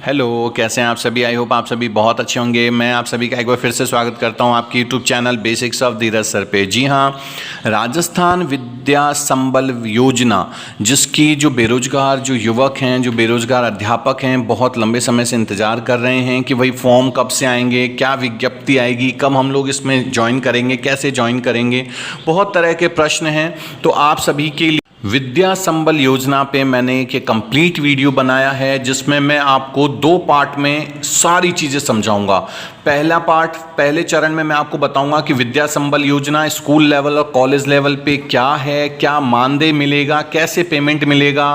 Hello, कैसे हैं आप सभी। आई होप आप सभी बहुत अच्छे होंगे। मैं आप सभी का एक बार फिर से स्वागत करता हूं आपकी YouTube channel basics of Dheeraj sir पे। जी हां, राजस्थान विद्या संबल योजना, जिसकी जो बेरोजगार जो युवक हैं, जो बेरोजगार अध्यापक हैं, बहुत लंबे समय से इंतज़ार कर रहे हैं कि भाई फॉर्म कब से आएंगे, क्या विज्ञप्ति आएगी, कब हम लोग इसमें ज्वाइन करेंगे, कैसे ज्वाइन करेंगे, बहुत तरह के प्रश्न हैं। तो आप सभी के लिए विद्या संबल योजना पे मैंने एक कंप्लीट वीडियो बनाया है, जिसमें मैं आपको 2 पार्ट में सारी चीज़ें समझाऊंगा। पहला पार्ट, पहले चरण में मैं आपको बताऊंगा कि विद्या संबल योजना स्कूल लेवल और कॉलेज लेवल पे क्या है, क्या मानदेय मिलेगा, कैसे पेमेंट मिलेगा,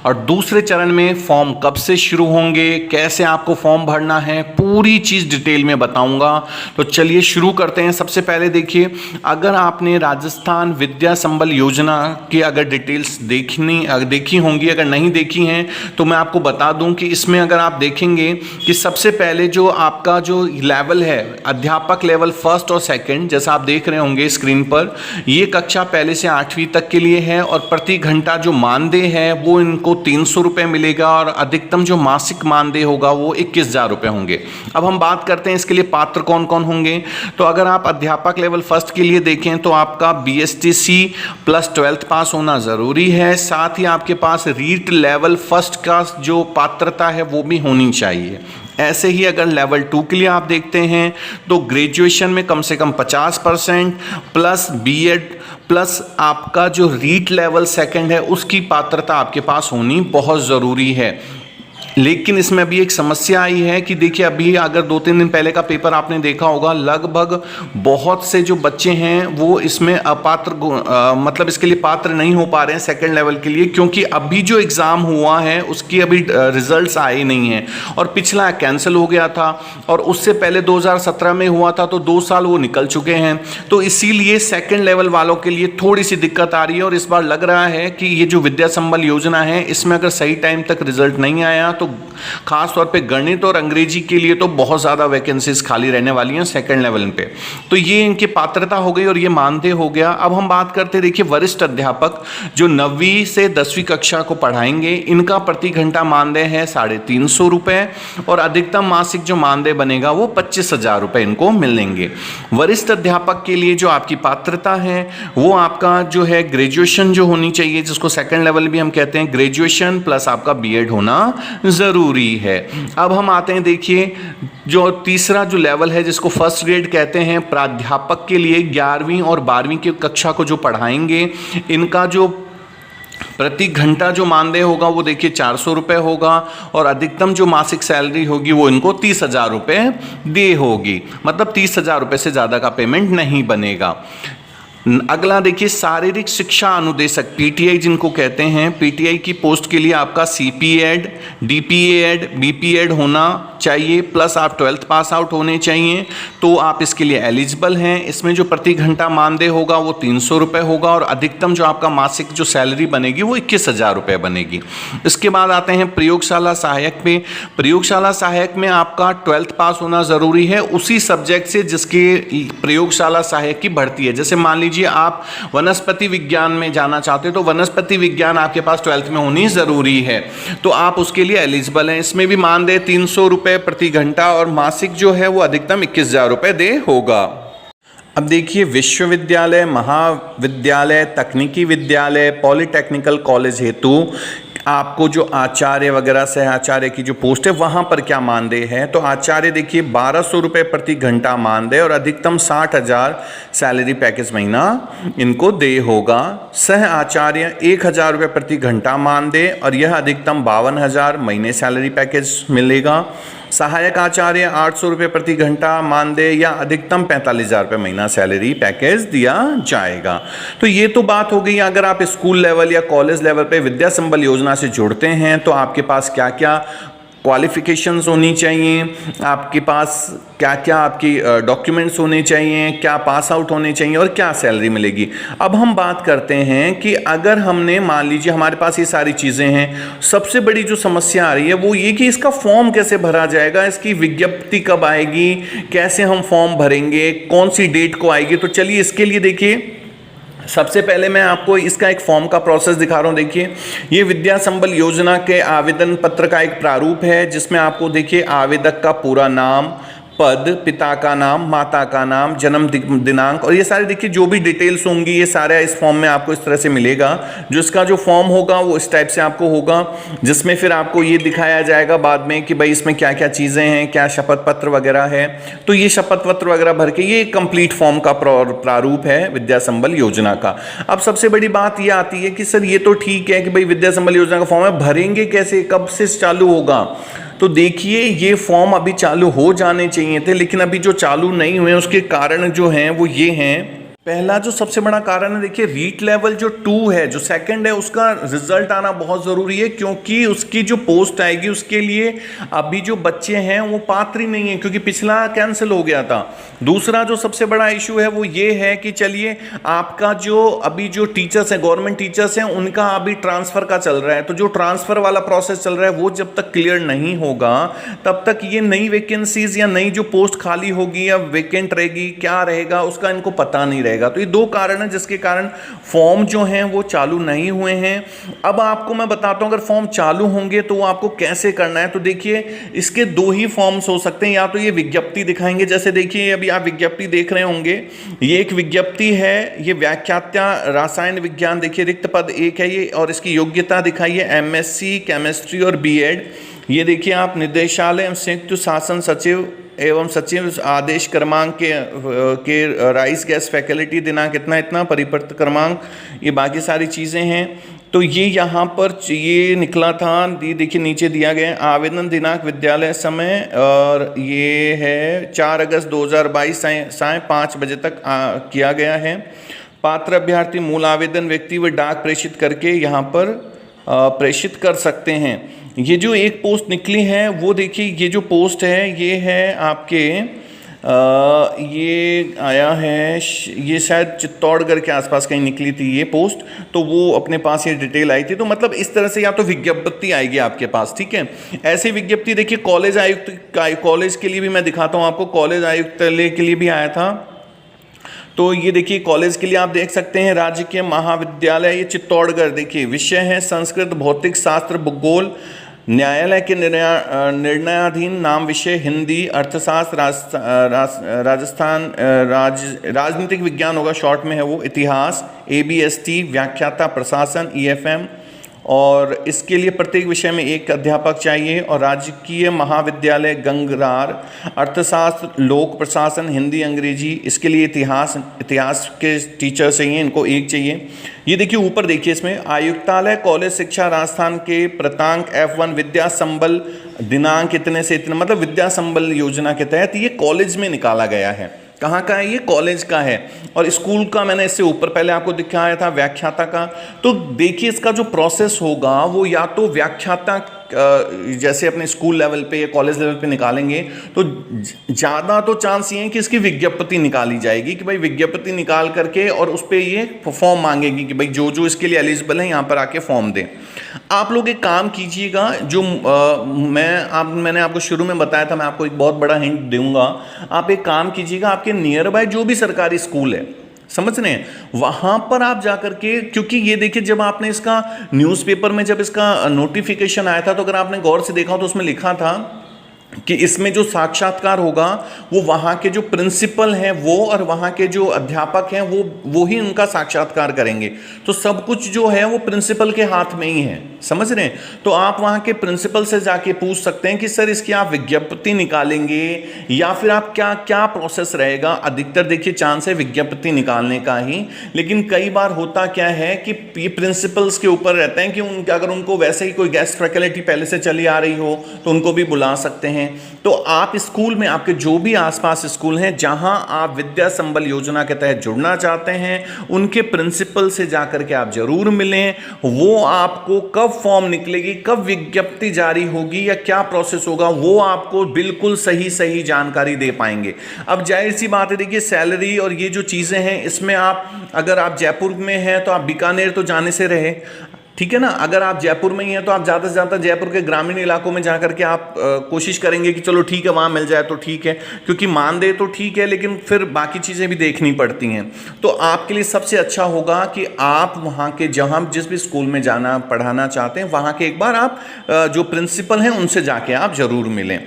और दूसरे चरण में फॉर्म कब से शुरू होंगे, कैसे आपको फॉर्म भरना है, पूरी चीज़ डिटेल में बताऊंगा। तो चलिए शुरू करते हैं। सबसे पहले देखिए, अगर आपने राजस्थान विद्या संबल योजना की अगर डिटेल देखी होंगी, अगर नहीं देखी हैं तो मैं आपको बता दूं कि इसमें अगर आप देखेंगे कि सबसे पहले जो आपका जो लेवल है, अध्यापक लेवल फर्स्ट और सेकंड, जैसा आप देख रहे होंगे स्क्रीन पर, ये कक्षा पहले से 8वीं तक के लिए है और प्रति घंटा जो मानदेय है वो इनको 300 रुपये मिलेगा और अधिकतम जो मासिक मानदेय होगा वो 21,000 रुपये होंगे। अब हम बात करते हैं इसके लिए पात्र कौन कौन होंगे। तो अगर आप अध्यापक लेवल फर्स्ट के लिए देखें तो आपका BSTC प्लस 12th पास होना जरूरी है। साथ ही आपके पास रीट लेवल फर्स्ट का जो पात्रता है वो भी होनी चाहिए। ऐसे ही अगर लेवल 2 के लिए आप देखते हैं तो ग्रेजुएशन में कम से कम 50% प्लस B.Ed प्लस आपका जो रीट लेवल सेकंड है उसकी पात्रता आपके पास होनी बहुत ज़रूरी है। लेकिन इसमें अभी एक समस्या आई है कि देखिए, अभी अगर 2-3 दिन पहले का पेपर आपने देखा होगा, लगभग बहुत से जो बच्चे हैं वो इसमें अपात्र मतलब इसके लिए पात्र नहीं हो पा रहे हैं सेकंड लेवल के लिए, क्योंकि अभी जो एग्ज़ाम हुआ है उसकी अभी रिजल्ट्स आए नहीं हैं और पिछला कैंसिल हो गया था और उससे पहले 2017 में हुआ था, तो 2 साल वो निकल चुके हैं। तो इसीलिए सेकेंड लेवल वालों के लिए थोड़ी सी दिक्कत आ रही है और इस बार लग रहा है कि ये जो विद्या संबल योजना है इसमें अगर सही टाइम तक रिजल्ट नहीं आया तो खास तौर पे गणित और अंग्रेजी के लिए तो बहुत ज़्यादा वैकेंसीज खाली रहने वाली हैं सेकंड लेवल पे। तो ये इनकी पात्रता हो गई और ये मानदेय हो गया। अब हम बात करते हैं, देखिए, वरिष्ठ अध्यापक जो 9वीं से 10वीं कक्षा को पढ़ाएंगे, इनका प्रति घंटा मानदेय है 350 रुपये और अधिकतम मासिक जो मानदेय बनेगा वो 25,000 रुपये इनको मिलेंगे। वरिष्ठ अध्यापक के लिए जो आपकी पात्रता है वो आपका जो है ग्रेजुएशन जो होनी चाहिए, जिसको सेकेंड लेवल भी हम कहते हैं, ग्रेजुएशन प्लस आपका B.Ed होना जरूरी है। अब हम आते हैं, देखिए, जो तीसरा जो लेवल है जिसको फर्स्ट ग्रेड कहते हैं, प्राध्यापक के लिए 11वीं और 12वीं की कक्षा को जो पढ़ाएंगे, इनका जो प्रति घंटा जो मानदेय होगा वो देखिए 400 रुपये होगा और अधिकतम जो मासिक सैलरी होगी वो इनको 30,000 रुपये दे होगी। मतलब 30,000 रुपये से ज़्यादा का पेमेंट नहीं बनेगा। अगला देखिए, शारीरिक शिक्षा अनुदेशक PTI जिनको कहते हैं, PTI की पोस्ट के लिए आपका CP.Ed, DPA.Ed, BP.Ed होना चाहिए प्लस आप 12th पास आउट होने चाहिए, तो आप इसके लिए एलिजिबल हैं। इसमें जो प्रति घंटा मानदेय होगा वो 300 रुपये होगा और अधिकतम जो आपका मासिक जो सैलरी बनेगी वो 21,000 रुपये बनेगी। इसके बाद आते हैं प्रयोगशाला सहायक पे। प्रयोगशाला सहायक में आपका 12th पास होना ज़रूरी है उसी सब्जेक्ट से जिसके प्रयोगशाला सहायक की भर्ती है। जैसे मान लीजिए आप वनस्पति विज्ञान में जाना चाहते हो तो वनस्पति विज्ञान आपके पास 12th में होनी जरूरी है, तो आप उसके लिए एलिजिबल हैं। इसमें भी मानदेय 300 रुपये प्रति घंटा और मासिक जो है वो अधिकतम 21,000 रुपये दे होगा। अब देखिए, विश्वविद्यालय, महाविद्यालय, तकनीकी विद्यालय, पॉलिटेक्निकल कॉलेज हेतु आपको जो आचार्य वगैरह सह आचार्य की जो पोस्ट है वहाँ पर क्या मानदेय है। तो आचार्य देखिए 1,200 रुपये प्रति घंटा मानदेय और अधिकतम 60,000 सैलरी पैकेज महीना इनको दे होगा। सह आचार्य 1,000 रुपये प्रति घंटा मानदेय और यह अधिकतम 52,000 महीने सैलरी पैकेज मिलेगा। सहायक आचार्य 800 रुपये प्रति घंटा मानदेय या अधिकतम 45,000 रुपये महीना सैलरी पैकेज दिया जाएगा। तो ये तो बात हो गई, अगर आप स्कूल लेवल या कॉलेज लेवल पे विद्या संबल योजना से जुड़ते हैं तो आपके पास क्या क्या क्वालिफिकेशंस होनी चाहिए, आपके पास क्या क्या आपकी डॉक्यूमेंट्स होने चाहिए, क्या पास आउट होने चाहिए और क्या सैलरी मिलेगी। अब हम बात करते हैं कि अगर हमने मान लीजिए हमारे पास ये सारी चीज़ें हैं, सबसे बड़ी जो समस्या आ रही है वो ये कि इसका फॉर्म कैसे भरा जाएगा, इसकी विज्ञप्ति कब आएगी, कैसे हम फॉर्म भरेंगे, कौन सी डेट को आएगी। तो चलिए इसके लिए देखिए, सबसे पहले मैं आपको इसका एक फॉर्म का प्रोसेस दिखा रहा हूँ। देखिए, ये विद्या संबल योजना के आवेदन पत्र का एक प्रारूप है, जिसमें आपको देखिए आवेदक का पूरा नाम, पद, पिता का नाम, माता का नाम, जन्म दिनांक और ये सारे देखिए जो भी डिटेल्स होंगी ये सारा इस फॉर्म में आपको इस तरह से मिलेगा। जो इसका जो फॉर्म होगा वो इस टाइप से आपको होगा, जिसमें फिर आपको ये दिखाया जाएगा बाद में कि भाई इसमें क्या क्या चीज़ें हैं, क्या शपथ पत्र वगैरह है। तो ये शपथ पत्र वगैरह भर के ये एक कंप्लीट फॉर्म का प्रारूप है विद्या संबल योजना का। अब सबसे बड़ी बात ये आती है कि सर ये तो ठीक है कि भाई विद्या संबल योजना का फॉर्म है, भरेंगे कैसे, कब से चालू होगा? तो देखिए, ये फॉर्म अभी चालू हो जाने चाहिए थे, लेकिन अभी जो चालू नहीं हुए उसके कारण जो हैं वो ये हैं। पहला जो सबसे बड़ा कारण है, देखिए रीट लेवल जो 2 है, जो सेकंड है, उसका रिजल्ट आना बहुत ज़रूरी है, क्योंकि उसकी जो पोस्ट आएगी उसके लिए अभी जो बच्चे हैं वो पात्र ही नहीं है, क्योंकि पिछला कैंसिल हो गया था। दूसरा जो सबसे बड़ा इशू है वो ये है कि चलिए आपका जो अभी जो टीचर्स हैं, गवर्नमेंट टीचर्स हैं, उनका अभी ट्रांसफ़र का चल रहा है। तो जो ट्रांसफ़र वाला प्रोसेस चल रहा है वो जब तक क्लियर नहीं होगा तब तक ये नई वैकेंसीज या नई जो पोस्ट खाली होगी या वैकेंट रहेगी, क्या रहेगा उसका इनको पता नहीं रहेगा। तो ये 2 कारण है जिसके कारण फॉर्म जो हैं वो चालू नहीं हुए हैं। अब आपको मैं बताता हूं अगर फॉर्म चालू होंगे तो वो आपको कैसे करना है। तो देखिए, इसके 2 ही फॉर्म्स हो सकते हैं, या तो ये विज्ञप्ति दिखाएंगे, जैसे देखिए अभी आप विज्ञप्ति देख रहे होंगे, ये एक विज्ञप्ति है, ये व्याख्याता रसायन विज्ञान, देखिए रिक्त पद 1 है ये, और इसकी योग्यता दिखाई है एमएससी केमिस्ट्री और बीएड। ये देखिए आप निदेशालय एवं संयुक्त शासन सचिव एवं सचिव आदेश क्रमांक के राइस गैस फैकल्टी दिनांक इतना इतना, परिपत्र क्रमांक, ये बाकी सारी चीज़ें हैं। तो ये यहाँ पर ये निकला था, ये देखिए नीचे दिया गया है आवेदन दिनांक, विद्यालय समय, और ये है 4 अगस्त 2022 साय 5 बजे तक किया गया है। पात्र अभ्यर्थी मूल आवेदन व्यक्ति व डाक प्रेषित करके यहाँ पर प्रेषित कर सकते हैं। ये जो एक पोस्ट निकली है वो देखिए, ये जो पोस्ट है ये है आपके ये आया है, ये शायद चित्तौड़गढ़ के आसपास कहीं निकली थी ये पोस्ट, तो वो अपने पास ये डिटेल आई थी। तो मतलब इस तरह से या तो विज्ञप्ति आएगी आपके पास, ठीक है। ऐसी विज्ञप्ति देखिए कॉलेज आयुक्त, कॉलेज के लिए भी मैं दिखाता हूँ आपको, कॉलेज आयुक्तालय के लिए भी आया था। तो ये देखिए कॉलेज के लिए आप देख सकते हैं, राजकीय महाविद्यालय ये चित्तौड़गढ़, देखिए विषय है संस्कृत, भौतिक शास्त्र, भूगोल, न्यायालय के निर्णयाधीन नाम विषय हिंदी, अर्थशास्त्र, राजस्थान राजनीतिक विज्ञान होगा शॉर्ट में है वो, इतिहास, ABST, व्याख्याता प्रशासन EFM, और इसके लिए प्रत्येक विषय में 1 अध्यापक चाहिए। और राजकीय महाविद्यालय गंगरार, अर्थशास्त्र, लोक प्रशासन, हिंदी अंग्रेजी, इसके लिए इतिहास के टीचर चाहिए, इनको 1 चाहिए। ये देखिए ऊपर देखिए इसमें आयुक्तालय कॉलेज शिक्षा राजस्थान के प्रतांक F1 विद्या संबल दिनांक इतने से इतने, मतलब विद्या संबल योजना के तहत ये कॉलेज में निकाला गया है। कहाँ का है ये? कॉलेज का है। और स्कूल का मैंने इससे ऊपर पहले आपको दिखाया था व्याख्याता का। तो देखिए इसका जो प्रोसेस होगा वो या तो व्याख्याता जैसे अपने स्कूल लेवल पे या कॉलेज लेवल पे निकालेंगे, तो ज़्यादा तो चांस ये है कि इसकी विज्ञप्ति निकाली जाएगी कि भाई विज्ञप्ति निकाल करके और उस पर ये फॉर्म मांगेगी कि भाई जो जो इसके लिए एलिजिबल है यहाँ पर आके फॉर्म दें। आप लोग एक काम कीजिएगा, जो मैंने आपको शुरू में बताया था, मैं आपको एक बहुत बड़ा हिंट दूंगा। आप एक काम कीजिएगा, आपके नियर बाय जो भी सरकारी स्कूल है, समझ रहे हैं, वहां पर आप जाकर के, क्योंकि ये देखिए जब आपने इसका न्यूज़पेपर में जब इसका नोटिफिकेशन आया था, तो अगर आपने गौर से देखा हो तो उसमें लिखा था कि इसमें जो साक्षात्कार होगा वो वहाँ के जो प्रिंसिपल हैं वो और वहाँ के जो अध्यापक हैं वो ही उनका साक्षात्कार करेंगे। तो सब कुछ जो है वो प्रिंसिपल के हाथ में ही है, समझ रहे हैं। तो आप वहाँ के प्रिंसिपल से जाके पूछ सकते हैं कि सर इसकी आप विज्ञप्ति निकालेंगे या फिर आप क्या प्रोसेस रहेगा। अधिकतर देखिए चांस है विज्ञप्ति निकालने का ही, लेकिन कई बार होता क्या है कि ये प्रिंसिपल्स के ऊपर रहते हैं कि अगर उनको वैसे ही कोई गेस्ट फैकल्टी पहले से चली आ रही हो तो उनको भी बुला सकते हैं। तो आप स्कूल में, आपके जो भी आसपास स्कूल हैं जहां आप विद्या संबल योजना के तहत जुड़ना चाहते हैं, उनके प्रिंसिपल से जाकर के आप जरूर मिलें। वो आपको कब फॉर्म निकलेगी, कब विज्ञप्ति जारी होगी या क्या प्रोसेस होगा, वो आपको बिल्कुल सही जानकारी दे पाएंगे। अब जाहिर सी बात है, देखिए सैलरी और ये जो चीज़ें हैं, इसमें आप अगर आप जयपुर में हैं तो आप बीकानेर तो जाने से रहे, ठीक है ना। अगर आप जयपुर में ही हैं तो आप ज़्यादा से ज़्यादा जयपुर के ग्रामीण इलाकों में जाकर के आप कोशिश करेंगे कि चलो ठीक है वहाँ मिल जाए तो ठीक है, क्योंकि मानदेय तो ठीक है लेकिन फिर बाकी चीज़ें भी देखनी पड़ती हैं। तो आपके लिए सबसे अच्छा होगा कि आप वहाँ के जहाँ जिस भी स्कूल में जाना पढ़ाना चाहते हैं वहाँ के एक बार आप जो प्रिंसिपल हैं उनसे जाके आप ज़रूर मिलें।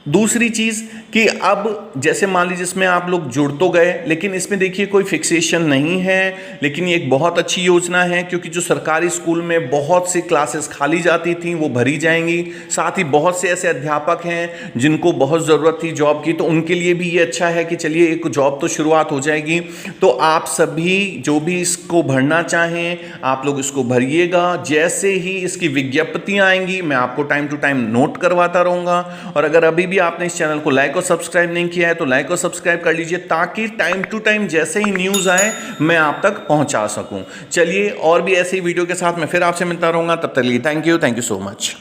दूसरी चीज़ कि अब जैसे मान लीजिए इसमें आप लोग जुड़ तो गए, लेकिन इसमें देखिए कोई फिक्सेशन नहीं है, लेकिन ये एक बहुत अच्छी योजना है क्योंकि जो सरकारी स्कूल में बहुत सी क्लासेस खाली जाती थी वो भरी जाएंगी। साथ ही बहुत से ऐसे अध्यापक हैं जिनको बहुत ज़रूरत थी जॉब की, तो उनके लिए भी ये अच्छा है कि चलिए एक जॉब तो शुरुआत हो जाएगी। तो आप सभी जो भी इसको भरना चाहें आप लोग इसको भरिएगा। जैसे ही इसकी विज्ञप्तियाँ आएंगी मैं आपको टाइम टू टाइम नोट करवाता रहूँगा। और अगर अभी भी आपने इस चैनल को लाइक और सब्सक्राइब नहीं किया है तो लाइक और सब्सक्राइब कर लीजिए, ताकि टाइम टू टाइम जैसे ही न्यूज़ आए मैं आप तक पहुंचा सकूं। चलिए और भी ऐसे ही वीडियो के साथ मैं फिर आपसे मिलता रहूंगा, तब तक के लिए थैंक यू सो मच।